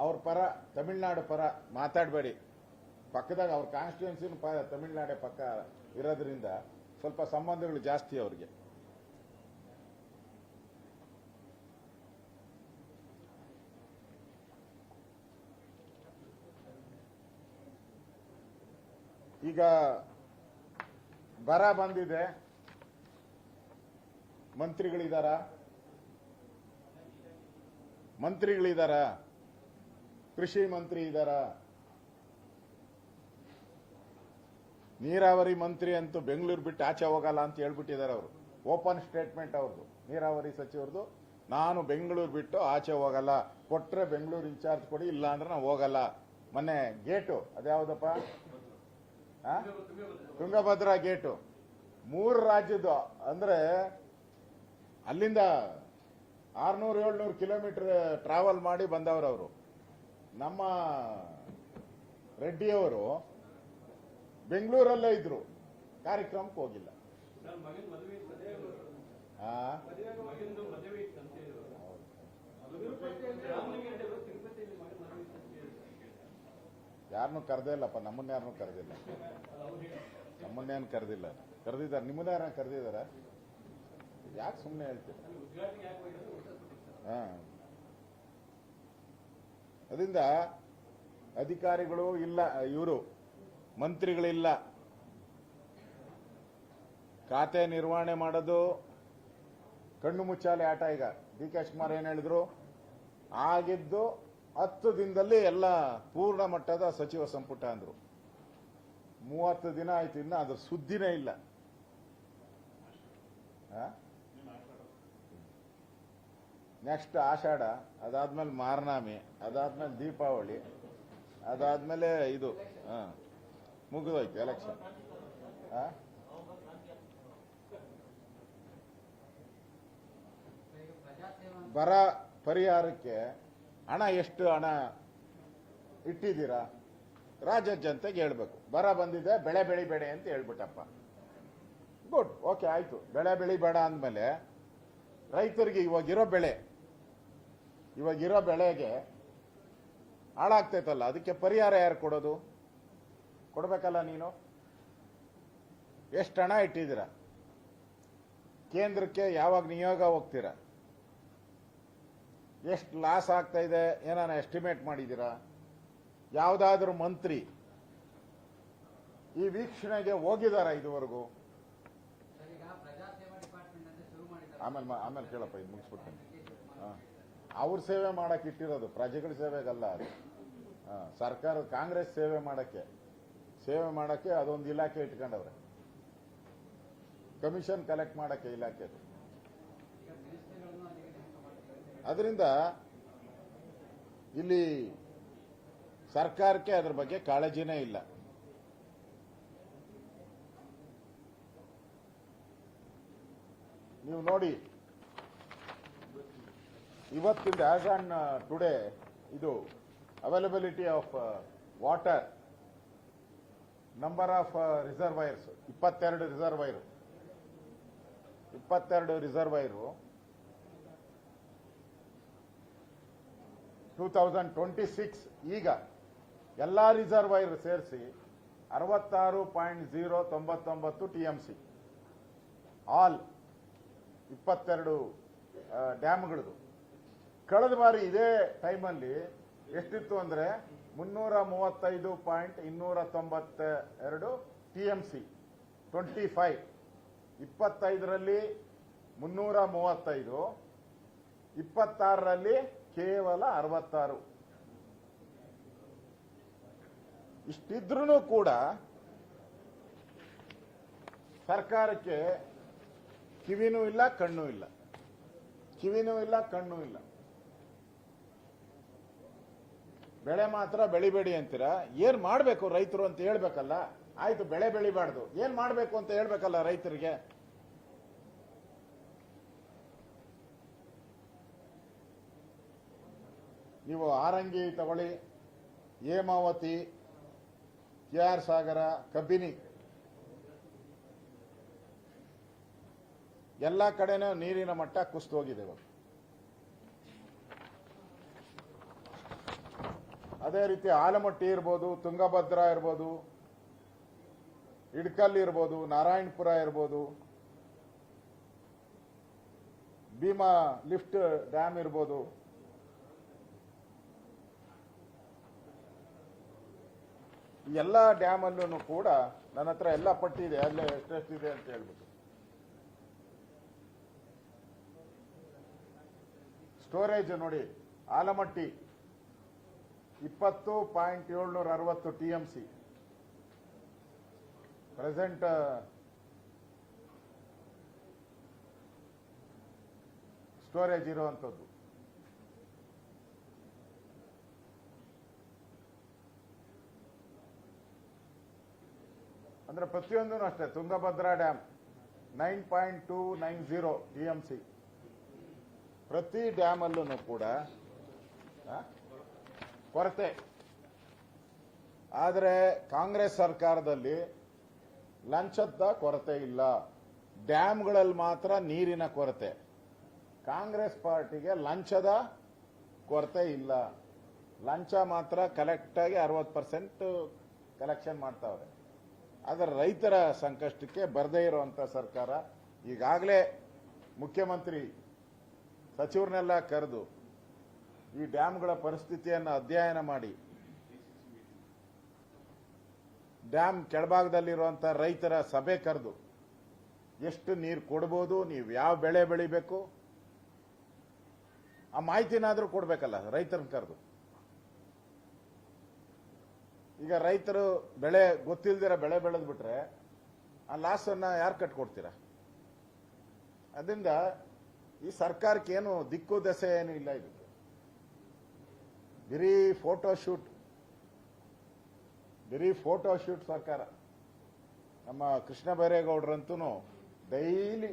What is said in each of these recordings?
ಅವ್ರ ಪರ ತಮಿಳ್ನಾಡು ಪರ ಮಾತಾಡಬೇಡಿ. ಪಕ್ಕದಾಗ ಅವ್ರ ಕಾನ್ಸ್ಟಿಟ್ಯೂನ್ಸಿನ ತಮಿಳ್ನಾಡೆ ಪಕ್ಕ ಇರೋದ್ರಿಂದ ಸ್ವಲ್ಪ ಸಂಬಂಧಗಳು ಜಾಸ್ತಿ ಅವ್ರಿಗೆ. ಈಗ ಬರ ಬಂದಿದೆ, ಮಂತ್ರಿಗಳಿದಾರ, ಕೃಷಿ ಮಂತ್ರಿ ಇದಾರ, ನೀರಾವರಿ ಮಂತ್ರಿ ಅಂತೂ ಬೆಂಗಳೂರು ಬಿಟ್ಟು ಆಚೆ ಹೋಗಲ್ಲ ಅಂತ ಹೇಳ್ಬಿಟ್ಟಿದ್ದಾರೆ ಅವರು. ಓಪನ್ ಸ್ಟೇಟ್ಮೆಂಟ್ ಅವ್ರದ್ದು, ನೀರಾವರಿ ಸಚಿವರದು. ನಾನು ಬೆಂಗಳೂರು ಬಿಟ್ಟು ಆಚೆ ಹೋಗಲ್ಲ, ಕೊಟ್ರೆ ಬೆಂಗಳೂರು ಇನ್ಚಾರ್ಜ್ ಕೊಡಿ, ಇಲ್ಲ ಅಂದ್ರೆ ನಾವು ಹೋಗಲ್ಲ. ಮೊನ್ನೆ ಗೇಟು ಅದ್ಯಾವುದಪ್ಪ, ತುಂಗಭದ್ರಾ ಗೇಟು 3 ರಾಜ್ಯದ್ದು ಅಂದ್ರೆ ಅಲ್ಲಿಂದ 600-700 ಕಿಲೋಮೀಟರ್ ಟ್ರಾವೆಲ್ ಮಾಡಿ ಬಂದವರು. ನಮ್ಮ ರೆಡ್ಡಿಯವರು ಬೆಂಗಳೂರಲ್ಲೇ ಇದ್ರು, ಕಾರ್ಯಕ್ರಮಕ್ಕೆ ಹೋಗಿಲ್ಲ. ಯಾರನ್ನೂ ಕರೆದೇ ಇಲ್ಲಪ್ಪ, ನಮ್ಮನ್ನೇನು ಕರೆದಿಲ್ಲ. ಕರೆದಿದ್ದಾರೆ, ನಿಮ್ಮನ್ನ ಯಾರನ್ನ ಕರೆದಿದ್ದಾರ? ಯಾಕೆ ಸುಮ್ಮನೆ ಹೇಳ್ತೀರ? ಅದರಿಂದ ಅಧಿಕಾರಿಗಳು ಇಲ್ಲ, ಇವರು ಮಂತ್ರಿಗಳಿಲ್ಲ, ಖಾತೆ ನಿರ್ವಹಣೆ ಮಾಡೋದು ಕಣ್ಣು ಮುಚ್ಚಾಲೆ ಆಟ. ಈಗ ಡಿ ಕೆ ಶಿವಕುಮಾರ್ ಏನ್ ಹೇಳಿದ್ರು, ಆಗಿದ್ದು 10 ದಿನದಲ್ಲಿ ಎಲ್ಲ ಪೂರ್ಣ ಮಟ್ಟದ ಸಚಿವ ಸಂಪುಟ ಅಂದ್ರು. 30 ದಿನ ಆಯ್ತು, ಇನ್ನ ಅದ್ರ ಸುದ್ದಿನೇ ಇಲ್ಲ. ನೆಕ್ಸ್ಟ್ ಆಷಾಢ, ಅದಾದ್ಮೇಲೆ ಮಾರ್ನಾಮಿ, ಅದಾದ್ಮೇಲೆ ದೀಪಾವಳಿ, ಅದಾದ್ಮೇಲೆ ಇದು ಮುಗಿದೋಯ್ತು ಎಲೆಕ್ಷನ್. ಬರ ಪರಿಹಾರಕ್ಕೆ ಎಷ್ಟು ಹಣ ಇಟ್ಟಿದ್ದೀರಾ? ರಾಜ್ಯದ ಜನತೆಗೆ ಹೇಳ್ಬೇಕು. ಬರ ಬಂದಿದೆ, ಬೆಳೆ ಬೆಳಿಬೇಡಿ ಅಂತ ಹೇಳ್ಬಿಟ್ಟಪ್ಪ. ಗುಡ್, ಓಕೆ, ಆಯ್ತು. ಬೆಳೆ ಬೆಳಿಬೇಡ ಅಂದಮೇಲೆ ರೈತರಿಗೆ ಇವಾಗಿರೋ ಬೆಳೆಗೆ ಹಾಳಾಗ್ತೈತಲ್ಲ, ಅದಕ್ಕೆ ಪರಿಹಾರ ಯಾರು ಕೊಡೋದು? ಕೊಡ್ಬೇಕಲ್ಲ ನೀನು. ಎಷ್ಟು ಹಣ ಇಟ್ಟಿದ್ದೀರಾ? ಕೇಂದ್ರಕ್ಕೆ ಯಾವಾಗ ನಿಯೋಗ ಹೋಗ್ತೀರಾ? ಎಷ್ಟು ಲಾಸ್ ಆಗ್ತಾ ಇದೆ ಏನಾನ ಎಸ್ಟಿಮೇಟ್ ಮಾಡಿದ್ದೀರಾ? ಯಾವುದಾದ್ರೂ ಮಂತ್ರಿ ಈ ವೀಕ್ಷಣೆಗೆ ಹೋಗಿದಾರ ಇದುವರೆಗೂ? ಆಮೇಲೆ ಕೇಳಪ್ಪ, ಇದು ಮುಗಿಸ್ಬಿಡ್ತೀನಿ. ಅವ್ರ ಸೇವೆ ಮಾಡಕ್ಕೆ ಇಟ್ಟಿರೋದು, ಪ್ರಜೆಗಳ ಸೇವೆಗಲ್ಲ ಅದು. ಸರ್ಕಾರ ಕಾಂಗ್ರೆಸ್ ಸೇವೆ ಮಾಡಕ್ಕೆ ಅದೊಂದು ಇಲಾಖೆ ಇಟ್ಕೊಂಡವ್ರೆ, ಕಮಿಷನ್ ಕಲೆಕ್ಟ್ ಮಾಡಕ್ಕೆ ಇಲಾಖೆ. ಅದರಿಂದ ಇಲ್ಲಿ ಸರ್ಕಾರಕ್ಕೆ ಅದ್ರ ಬಗ್ಗೆ ಕಾಳಜಿನೇ ಇಲ್ಲ. ನೀವು ನೋಡಿ, ಇವತ್ತಿಂದ ಆಸ್ ಆನ್ ಟುಡೇ ಇದು availability of water, number of reservoirs 22 reservoir 2026 ಈಗ ಎಲ್ಲಾ ರಿಸರ್ವೈರ್ ಸೇರಿಸಿ 66.099 TMC. ಆಲ್ 22 ಡ್ಯಾಮ್ಗಳದು. ಕಳೆದ ಬಾರಿ ಇದೇ ಟೈಮಲ್ಲಿ ಎಷ್ಟಿತ್ತು ಅಂದ್ರೆ 335.292 TMC. 25 25ರಲ್ಲಿ 335, 26ರಲ್ಲಿ ಕೇವಲ 66. ಇಷ್ಟಿದ್ರೂ ಕೂಡ ಸರ್ಕಾರಕ್ಕೆ ಕಿವಿನೂ ಇಲ್ಲ, ಕಣ್ಣೂ ಇಲ್ಲ. ಬೆಳೆ ಮಾತ್ರ ಬೆಳಿಬೇಡಿ ಅಂತೀರಾ. ಏನ್ ಮಾಡ್ಬೇಕು ರೈತರು ಅಂತ ಹೇಳ್ಬೇಕಲ್ಲ. ಆಯ್ತು, ಬೆಳೆ ಬೆಳಿಬಾರ್ದು, ಏನ್ ಮಾಡ್ಬೇಕು ಅಂತ ಹೇಳ್ಬೇಕಲ್ಲ ರೈತರಿಗೆ. ನೀವು ಆರಂಗಿ ತಗೊಳ್ಳಿ, ಹೇಮಾವತಿ, KR ಸಾಗರ, ಕಬ್ಬಿನಿ, ಎಲ್ಲ ಕಡೆನೂ ನೀರಿನ ಮಟ್ಟ ಕುಸಿದು ಹೋಗಿದೆ. ಅದೇ ರೀತಿ ಆಲಮಟ್ಟಿ ಇರ್ಬೋದು, ತುಂಗಭದ್ರಾ ಇರ್ಬೋದು, ಇಡ್ಕಲ್ ಇರ್ಬೋದು, ನಾರಾಯಣಪುರ ಇರ್ಬೋದು, ಭೀಮಾ ಲಿಫ್ಟ್ ಡ್ಯಾಮ್ ಇರ್ಬೋದು, ಈ ಎಲ್ಲ ಡ್ಯಾಮ್ ಅಲ್ಲೂ ಕೂಡ ನನ್ನ ಹತ್ರ ಎಲ್ಲ ಪಟ್ಟಿ ಇದೆ, ಅಲ್ಲೇ ಎಷ್ಟೆಷ್ಟಿದೆ ಅಂತ ಹೇಳ್ಬಿಟ್ಟು. ಸ್ಟೋರೇಜ್ ನೋಡಿ, ಆಲಮಟ್ಟಿ 20.760 TMC ಪ್ರೆಸೆಂಟ್ ಸ್ಟೋರೇಜ್ ಇರುವಂಥದ್ದು. ಅಂದ್ರೆ ಪ್ರತಿಯೊಂದೂ ಅಷ್ಟೇ. Tungabhadra dam 9.290 TMC. ಪ್ರತಿ ಡ್ಯಾಮ್ ಅಲ್ಲೂ ಕೂಡ ಕೊರತೆ. ಆದರೆ ಕಾಂಗ್ರೆಸ್ ಸರ್ಕಾರದಲ್ಲಿ ಲಂಚದ ಕೊರತೆ ಇಲ್ಲ, ಡ್ಯಾಮ್ಗಳಲ್ಲಿ ಮಾತ್ರ ನೀರಿನ ಕೊರತೆ. ಕಾಂಗ್ರೆಸ್ ಪಾರ್ಟಿಗೆ ಲಂಚದ ಕೊರತೆ ಇಲ್ಲ, ಲಂಚ ಮಾತ್ರ ಕಲೆಕ್ಟಾಗಿ 60% ಕಲೆಕ್ಷನ್ ಮಾಡ್ತಾವ್ರೆ. ಆದರೆ ರೈತರ ಸಂಕಷ್ಟಕ್ಕೆ ಬರದೇ ಇರುವಂತ ಸರ್ಕಾರ. ಈಗಾಗಲೇ ಮುಖ್ಯಮಂತ್ರಿ ಸಚಿವರನ್ನೆಲ್ಲ ಕರೆದು ಈ ಡ್ಯಾಮ್ಗಳ ಪರಿಸ್ಥಿತಿಯನ್ನು ಅಧ್ಯಯನ ಮಾಡಿ, ಡ್ಯಾಮ್ ಕೆಳಭಾಗದಲ್ಲಿರುವಂತಹ ರೈತರ ಸಭೆ ಕರೆದು ಎಷ್ಟು ನೀರು ಕೊಡ್ಬೋದು, ನೀವು ಯಾವ ಬೆಳೆ ಬೆಳಿಬೇಕು ಆ ಮಾಹಿತಿನಾದ್ರೂ ಕೊಡ್ಬೇಕಲ್ಲ ರೈತರನ್ನ ಕರೆದು. ಈಗ ರೈತರು ಬೆಳೆ ಗೊತ್ತಿಲ್ದಿರ ಬೆಳೆ ಬೆಳೆದ್ ಬಿಟ್ರೆ ಆ ಲಾಸ್ ಅನ್ನ ಯಾರು ಕಟ್ಕೊಡ್ತೀರಾ? ಅದರಿಂದ ಈ ಸರ್ಕಾರಕ್ಕೆ ಏನು ದಿಕ್ಕು ದೆಸೆ ಏನು ಇಲ್ಲ. ಇದಕ್ಕೆ ಬರೀ ಫೋಟೋ ಶೂಟ್ ಸರ್ಕಾರ. ನಮ್ಮ ಕೃಷ್ಣ ಬೈರೇಗೌಡರಂತೂ ಡೈಲಿ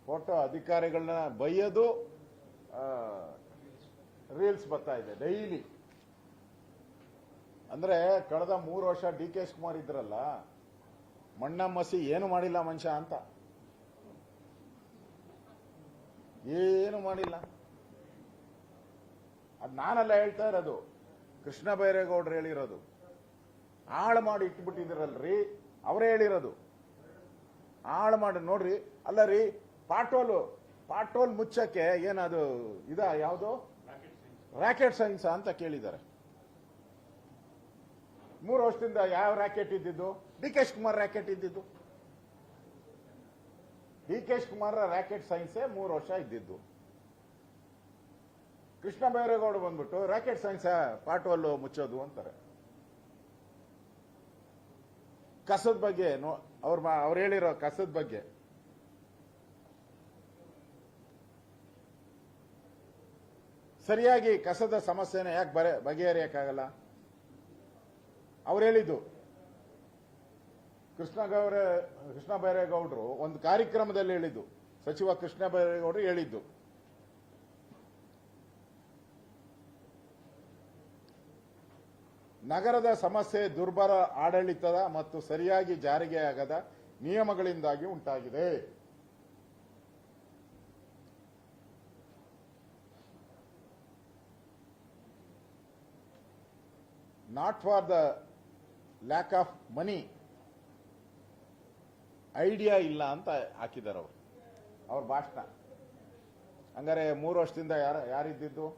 ಫೋಟೋ ಅಧಿಕಾರಿಗಳನ್ನ ಬೈಯೋದು, ರೀಲ್ಸ್ ಬರ್ತಾ ಇದೆ ಡೈಲಿ. ಅಂದ್ರೆ ಕಳೆದ 3 ವರ್ಷ DK ಶಿವಕುಮಾರ್ ಇದ್ರಲ್ಲ, ಮಣ್ಣ ಮಸಿ ಏನು ಮಾಡಿಲ್ಲ ಮನುಷ್ಯ ಅಂತ, ಏನು ಮಾಡಿಲ್ಲ. ಅದ್ ನಾನೆಲ್ಲ ಹೇಳ್ತಾ ಇರೋದು, ಕೃಷ್ಣ ಬೈರೇಗೌಡರು ಹೇಳಿರೋದು. ಹಾಳು ಮಾಡಿ ಇಟ್ಬಿಟ್ಟಿದ್ರಲ್ರಿ, ಅವರೇ ಹೇಳಿರೋದು. ಹಾಳು ಮಾಡಿ ನೋಡ್ರಿ. ಅಲ್ಲ ರೀ, ಪಾಟೋಲ್ ಮುಚ್ಚಕ್ಕೆ ಏನದು ಯಾವುದು ರಾಕೆಟ್ ಸೈನ್ಸ್ ಅಂತ ಕೇಳಿದ್ದಾರೆ. 3 ವರ್ಷದಿಂದ ಯಾವ ರಾಕೆಟ್ ಇದ್ದಿದ್ದು? DK ಶಿವಕುಮಾರ್ ರಾಕೆಟ್ ಇದ್ದಿದ್ದು. DK ಶಿವಕುಮಾರ್ ರಾಕೆಟ್ ಸೈನ್ಸೇ 3 ವರ್ಷ ಇದ್ದಿದ್ದು. ಕೃಷ್ಣ ಬೈರೇಗೌಡ ಬಂದ್ಬಿಟ್ಟು ರಾಕೆಟ್ ಸೈನ್ಸ್ ಪಾಟೋಲ್ ಮುಚ್ಚೋದು ಅಂತಾರೆ. ಕಸದ ಬಗ್ಗೆ ಅವ್ರು ಹೇಳಿರೋ ಕಸದ ಬಗ್ಗೆ ಸರಿಯಾಗಿ ಕಸದ ಸಮಸ್ಯೆನ ಯಾಕೆ ಬಗೆಹರಿಯಕ್ಕಾಗಲ್ಲ? ಅವ್ರು ಹೇಳಿದ್ದು, ಕೃಷ್ಣ ಬೈರೇಗೌಡರು ಒಂದು ಕಾರ್ಯಕ್ರಮದಲ್ಲಿ ಹೇಳಿದ್ದು, ಸಚಿವ ಕೃಷ್ಣ ಬೈರೇಗೌಡರು ಹೇಳಿದ್ದು, ನಗರದ ಸಮಸ್ಯೆ ದುರ್ಬಲ ಆಡಳಿತದ ಮತ್ತು ಸರಿಯಾಗಿ ಜಾರಿಗೆಯಾಗದ ನಿಯಮಗಳಿಂದಾಗಿ ಉಂಟಾಗಿದೆ. Not for the lack of money, idea ಇಲ್ಲ ಅಂತ ಹಾಕಿದ್ದಾರೆ ಅವ್ರ ಭಾಷಣ. ಹಂಗಾರೆ 3 ವರ್ಷದಿಂದ ಯಾರಿದ್ದಿದ್ದು?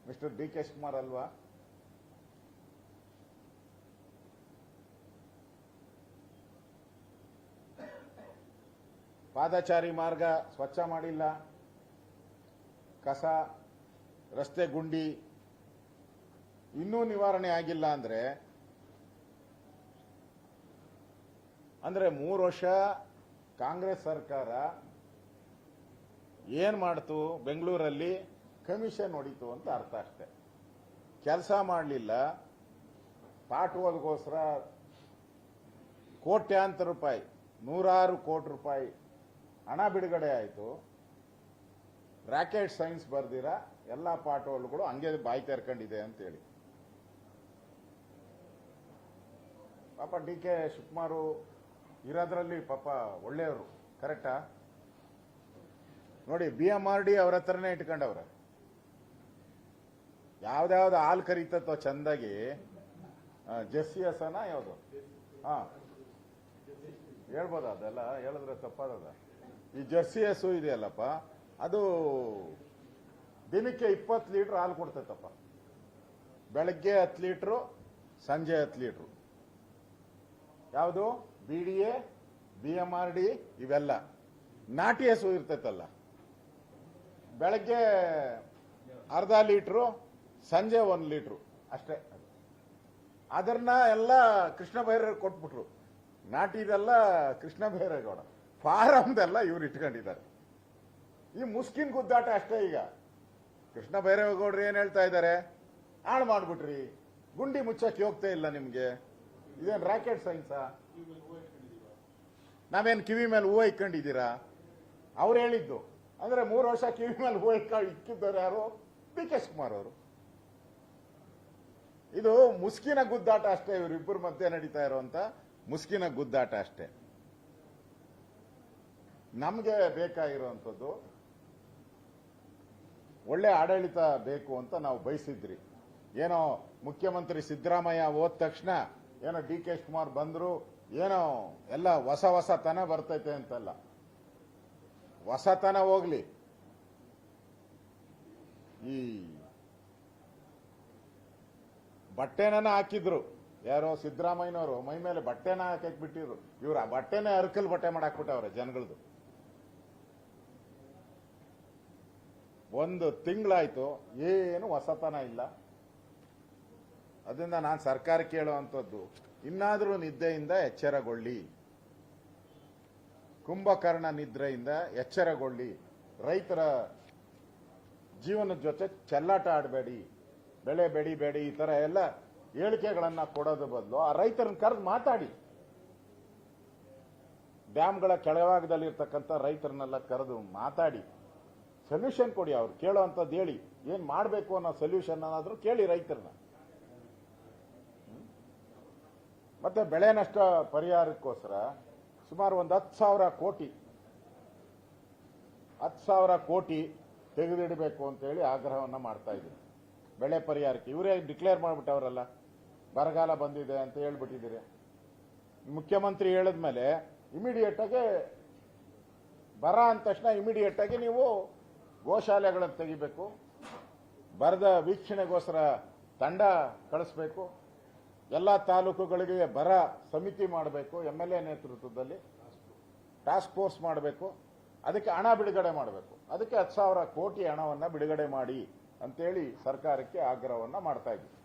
ಮಿಸ್ಟರ್ DK ಶಿವಕುಮಾರ್ ಅಲ್ವಾ? ಪಾದಚಾರಿ ಮಾರ್ಗ ಸ್ವಚ್ಛ ಮಾಡಿಲ್ಲ, ಕಸ ರಸ್ತೆ ಗುಂಡಿ ಇನ್ನೂ ನಿವಾರಣೆ ಆಗಿಲ್ಲ. ಅಂದ್ರೆ 3 ವರ್ಷ ಕಾಂಗ್ರೆಸ್ ಸರ್ಕಾರ ಏನ್ ಮಾಡ್ತು? ಬೆಂಗಳೂರಲ್ಲಿ ಕಮಿಷನ್ ಹೊಡಿತು ಅಂತ ಅರ್ಥ ಅಷ್ಟೇ. ಕೆಲಸ ಮಾಡಲಿಲ್ಲ. ಪಾಟ್ವಲ್ಗೋಸ್ಕರ ಕೋಟ್ಯಾಂತರ ರೂಪಾಯಿ, 100 ಕೋಟಿ ರೂಪಾಯಿ ಹಣ ಬಿಡುಗಡೆ ಆಯಿತು. ರಾಕೆಟ್ ಸೈನ್ಸ್ ಬರ್ದಿರ ಎಲ್ಲ ಪಾಟೋಲ್ಗಳು ಹಂಗೆ ಬಾಯಿ ತೆರ್ಕೊಂಡಿದೆ ಅಂತೇಳಿ. ಪಾಪ DK ಶಿವಕುಮಾರು ಇರೋದ್ರಲ್ಲಿ ಪಾಪ ಒಳ್ಳೆಯವರು, ಕರೆಕ್ಟಾ? ನೋಡಿ, BMRD ಅವ್ರ ಹತ್ರನೇ ಇಟ್ಕೊಂಡವ್ರೆ. ಯಾವ್ದಾವ್ದು ಹಾಲು ಕರೀತತ್ತೋ ಚಂದಾಗಿ ಜೆಸ್ಸಿ ಹಸನ ಯಾವುದು ಹಾ ಹೇಳ್ಬೋದ ಅದೆಲ್ಲ ಹೇಳಿದ್ರೆ ತಪ್ಪಾದ ಈ ಜರ್ಸಿ ಹಸು ಇದೆಯಲ್ಲಪ್ಪ ಅದು ದಿನಕ್ಕೆ 20 ಲೀಟರ್ ಹಾಲು ಕೊಡ್ತೈತಪ್ಪ. ಬೆಳಗ್ಗೆ 10 ಲೀಟ್ರು, ಸಂಜೆ 10 ಲೀಟ್ರು. ಯಾವುದು BDA BMRD ಇವೆಲ್ಲ ನಾಟಿ ಹಸು ಇರ್ತೈತಲ್ಲ, ಬೆಳಗ್ಗೆ ಅರ್ಧ ಲೀಟ್ರು, ಸಂಜೆ 1 ಲೀಟ್ರು ಅಷ್ಟೇ. ಅದನ್ನ ಎಲ್ಲ ಕೃಷ್ಣ ಬೈರೇಗೌಡ ಕೊಟ್ಬಿಟ್ರು. ನಾಟಿದೆಲ್ಲ ಕೃಷ್ಣ ಬೈರೇಗೌಡ, ಫಾರಮ್ದೆಲ್ಲ ಇವ್ರು ಇಟ್ಕೊಂಡಿದ್ದಾರೆ. ಈ ಮುಸ್ಕಿನ್ ಗುದ್ದಾಟ ಅಷ್ಟೇ. ಈಗ ಕೃಷ್ಣ ಬೈರೇಗೌಡರು ಏನ್ ಹೇಳ್ತಾ ಇದ್ದಾರೆ, ಹಾಳು ಮಾಡ್ಬಿಟ್ರಿ, ಗುಂಡಿ ಮುಚ್ಚಕ್ಕೆ ಹೋಗ್ತಾ ಇಲ್ಲ ನಿಮ್ಗೆ, ಇದೇನ್ ರಾಕೆಟ್ ಸೈನ್ಸಾ? ನಾವೇನ್ ಕಿವಿ ಮೇಲೆ ಹೂವು ಇಕ್ಕೊಂಡಿದ್ದೀರಾ? ಅವ್ರು ಹೇಳಿದ್ದು ಅಂದ್ರೆ 3 ವರ್ಷ ಕಿವಿ ಮೇಲೆ ಹೂವು ಇಕ್ಕಿದ್ದಾರೆ ಯಾರು? DK ಶಿವಕುಮಾರ್ ಅವರು. ಇದು ಮುಸ್ಕಿನ ಗುದ್ದಾಟ ಅಷ್ಟೇ, ಇವರಿಬ್ಬರ ಮಧ್ಯೆ ನಡೀತಾ ಇರುವಂತ ಮುಸ್ಕಿನ ಗುದ್ದಾಟ ಅಷ್ಟೇ. ನಮ್ಗೆ ಬೇಕಾಗಿರುವಂಥದ್ದು ಒಳ್ಳೆ ಆಡಳಿತ ಬೇಕು ಅಂತ ನಾವು ಬಯಸಿದ್ರಿ. ಏನೋ ಮುಖ್ಯಮಂತ್ರಿ ಸಿದ್ದರಾಮಯ್ಯ ಹೋದ ತಕ್ಷಣ ಏನೋ DK ಶಿವಕುಮಾರ್ ಬಂದ್ರು, ಏನೋ ಎಲ್ಲ ಹೊಸತನ ಬರ್ತೈತೆ ಅಂತಲ್ಲ. ಹೊಸತನ ಹೋಗ್ಲಿ, ಈ ಬಟ್ಟೆನ ಹಾಕಿದ್ರು ಯಾರೋ ಸಿದ್ದರಾಮಯ್ಯನವರು, ಮೈ ಮೇಲೆ ಬಟ್ಟೆನ ಹಾಕಕ್ ಬಿಟ್ಟಿದ್ರು. ಇವ್ರು ಆ ಬಟ್ಟೆನೇ ಅರ್ಕಲ್ ಬಟ್ಟೆ ಮಾಡಾಕ್ಬಿಟ್ಟವ್ರೆ ಜನಗಳದು. 1 ತಿಂಗಳಾಯ್ತು, ಏನು ಹೊಸತನ ಇಲ್ಲ. ಅದರಿಂದ ನಾನು ಸರ್ಕಾರ ಕೇಳುವಂಥದ್ದು, ಇನ್ನಾದರೂ ನಿದ್ದೆಯಿಂದ ಎಚ್ಚರಗೊಳ್ಳಿ, ಕುಂಭಕರ್ಣ ನಿದ್ರೆಯಿಂದ ಎಚ್ಚರಗೊಳ್ಳಿ. ರೈತರ ಜೀವನದ ಜೊತೆ ಚೆಲ್ಲಾಟ ಆಡಬೇಡಿ, ಬೆಳೆ ಬೆಳಿಬೇಡಿ, ಈ ತರ ಎಲ್ಲ ಹೇಳಿಕೆಗಳನ್ನ ಕೊಡೋದು ಬದಲು ಆ ರೈತರನ್ನ ಕರೆದು ಮಾತಾಡಿ. ಡ್ಯಾಮ್ಗಳ ಕೆಳಭಾಗದಲ್ಲಿರ್ತಕ್ಕಂಥ ರೈತರನ್ನೆಲ್ಲ ಕರೆದು ಮಾತಾಡಿ, ಸೊಲ್ಯೂಷನ್ ಕೊಡಿ. ಅವ್ರು ಕೇಳೋವಂಥದ್ದು ಹೇಳಿ, ಏನ್ ಮಾಡಬೇಕು ಅನ್ನೋ ಸೊಲ್ಯೂಷನ್ ಅನ್ನಾದ್ರೂ ಕೇಳಿ ರೈತರನ್ನ. ಮತ್ತೆ ಬೆಳೆ ನಷ್ಟ ಪರಿಹಾರಕ್ಕೋಸ್ಕರ ಸುಮಾರು ಒಂದು 10,000 ಕೋಟಿ ತೆಗೆದಿಡಬೇಕು ಅಂತೇಳಿ ಆಗ್ರಹವನ್ನ ಮಾಡ್ತಾ ಇದ್ದೀನಿ. ಬೆಳೆ ಪರಿಹಾರಕ್ಕೆ ಇವರೇ ಡಿಕ್ಲೇರ್ ಮಾಡ್ಬಿಟ್ಟವರಲ್ಲ, ಬರಗಾಲ ಬಂದಿದೆ ಅಂತ ಹೇಳ್ಬಿಟ್ಟಿದ್ದೀರಿ. ಮುಖ್ಯಮಂತ್ರಿ ಹೇಳಿದ್ಮೇಲೆ ಇಮಿಡಿಯೇಟ್ ಆಗಿ ಬರ ಅಂದ ತಕ್ಷಣ ಇಮಿಡಿಯೇಟ್ ಆಗಿ ನೀವು ಗೋಶಾಲೆಗಳನ್ನು ತೆಗಿಬೇಕು, ಬರದ ವೀಕ್ಷಣೆಗೋಸ್ಕರ ತಂಡ ಕಳಿಸ್ಬೇಕು, ಎಲ್ಲ ತಾಲೂಕುಗಳಿಗೆ ಬರ ಸಮಿತಿ ಮಾಡಬೇಕು, MLA ನೇತೃತ್ವದಲ್ಲಿ ಟಾಸ್ಕ್ ಫೋರ್ಸ್ ಮಾಡಬೇಕು, ಅದಕ್ಕೆ ಹಣ ಬಿಡುಗಡೆ ಮಾಡಬೇಕು. ಅದಕ್ಕೆ 10,000 ಕೋಟಿ ಹಣವನ್ನ ಬಿಡುಗಡೆ ಮಾಡಿ ಅಂತೇಳಿ ಸರ್ಕಾರಕ್ಕೆ ಆಗ್ರಹವನ್ನ ಮಾಡ್ತಾ ಇದ್ದೀವಿ.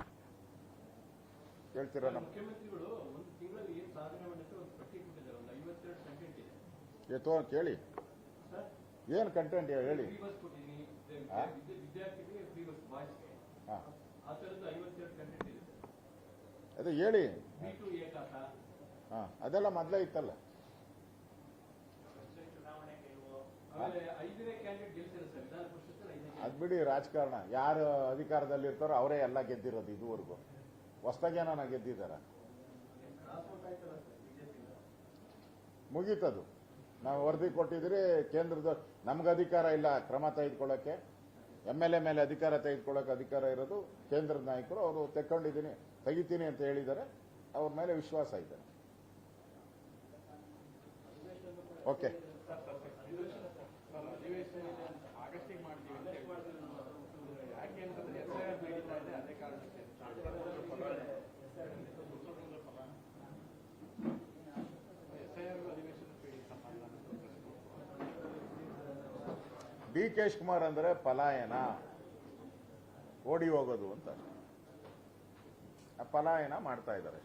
ಹೇಳ್ತೀರಾ? ನಮ್ಮ ಮುಖ್ಯಮಂತ್ರಿಗಳು ಒಂದು ತಿಂಗಳಲ್ಲಿ ಏನು ಸಾಧನೆ ಮಾಡಿದ್ರೆ ಒಂದು ಪಟ್ಟಿ ಕೊಟ್ಟಿದ್ದಾರೆ, ಒಂದು 52 ಕಂಟೆಂಟ್ ಇದೆ. ಕೇಳಿ, ಏನ್ ಕಂಟೆಂಟ್ ಹೇಳಿ. ಫ್ರೀ ಬಸ್ ಕೊಟ್ಟಿದ್ದೀನಿ, ವಿದ್ಯಾರ್ಥಿಗಳಿಗೆ ಫ್ರೀ ಬಸ್ ಬಾಯ್ಸ್ಗೆ, ಆ ತರದ್ದು 52 ಕಂಟೆಂಟ್ ಇದೆ. ಅದೇ ಹೇಳಿ. B2 ಏಕಾತ, ಅದೆಲ್ಲ ಮೊದಲೇ ಇತ್ತಲ್ಲ. ಆಮೇಲೆ 5ನೇ ಕ್ಯಾಂಡಿಡೇಟ್ ಗೆಲ್ಸಿರೋ ಸರ್ ವಿಧಾನ ಪರಿಷತ್ತಲ್ಲಿ. ಅದ್ ಬಿಡಿ, ರಾಜಕಾರಣ ಯಾರು ಅಧಿಕಾರದಲ್ಲಿ ಇರ್ತಾರೋ ಅವರೇ ಎಲ್ಲ ಗೆದ್ದಿರೋದು ಇದುವರೆಗೂ. ಹೊಸದಾಗೇನ ಗೆದ್ದಿದ್ದಾರ? ಮುಗೀತದು. ನಾವು ವರದಿ ಕೊಟ್ಟಿದ್ರೆ ಕೇಂದ್ರದ ನಮ್ಗೆ ಅಧಿಕಾರ ಇಲ್ಲ ಕ್ರಮ ತೆಗೆದುಕೊಳ್ಳಕ್ಕೆ. MLA ಮೇಲೆ ಅಧಿಕಾರ ತೆಗೆದುಕೊಳ್ಳಕ್ಕೆ ಅಧಿಕಾರ ಇರೋದು ಕೇಂದ್ರದ ನಾಯಕರು. ಅವರು ತೆಗಿತೀನಿ ಅಂತ ಹೇಳಿದ್ದಾರೆ. ಅವ್ರ ಮೇಲೆ ವಿಶ್ವಾಸ ಇದೆ. ಓಕೆ, DK ಶಿವಕುಮಾರ್ ಅಂದ್ರೆ ಪಲಾಯನ, ಓಡಿ ಹೋಗೋದು ಅಂತ. ಪಲಾಯನ ಮಾಡ್ತಾ ಇದ್ದಾರೆ.